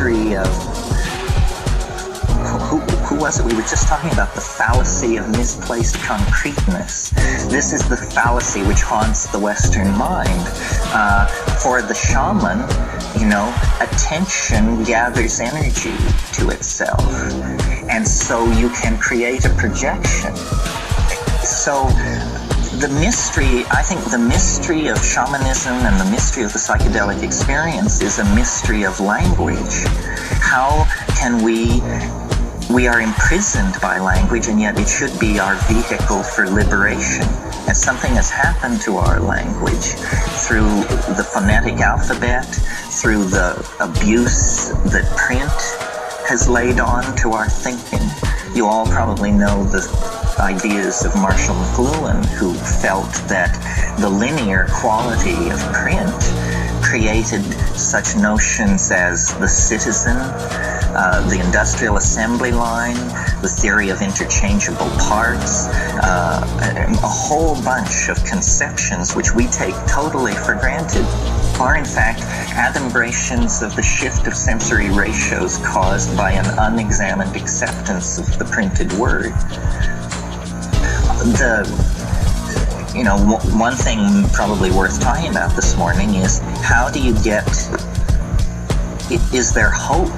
mystery of, who was it? We were just talking about the fallacy of misplaced concreteness. This is the fallacy which haunts the Western mind. For the shaman, attention gathers energy to itself. And so you can create a projection. So I think the mystery of shamanism and the mystery of the psychedelic experience is a mystery of language. How can we are imprisoned by language, and yet it should be our vehicle for liberation. And something has happened to our language through the phonetic alphabet, through the abuse that print has laid on to our thinking. You all probably know the ideas of Marshall McLuhan, who felt that the linear quality of print created such notions as the citizen, the industrial assembly line, the theory of interchangeable parts, a whole bunch of conceptions which we take totally for granted are in fact adumbrations of the shift of sensory ratios caused by an unexamined acceptance of the printed word. One thing probably worth talking about this morning is how do you is there hope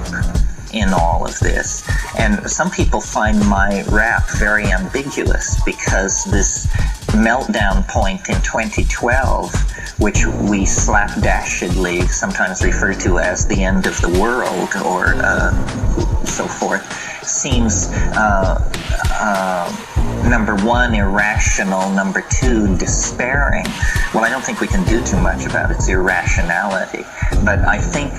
in all of this? And some people find my rap very ambiguous because this meltdown point in 2012, which we slapdashedly sometimes refer to as the end of the world or so forth, seems number one, irrational, number two, despairing. Well, I don't think we can do too much about its irrationality, but I think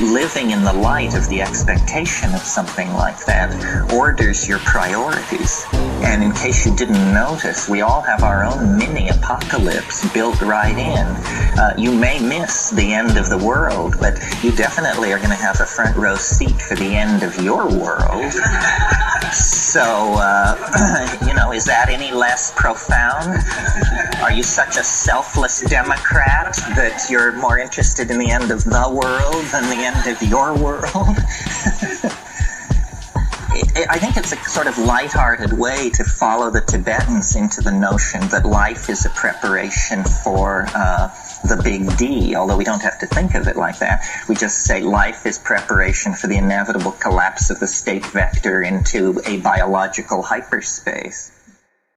living in the light of the expectation of something like that orders your priorities. And in case you didn't notice, we all have our own mini-apocalypse built right in. You may miss the end of the world, but you definitely are going to have a front row seat for the end of your world. So, is that any less profound? Are you such a selfless Democrat that you're more interested in the end of the world than the end of your world? I think it's a sort of lighthearted way to follow the Tibetans into the notion that life is a preparation for the big D, although we don't have to think of it like that. We just say life is preparation for the inevitable collapse of the state vector into a biological hyperspace.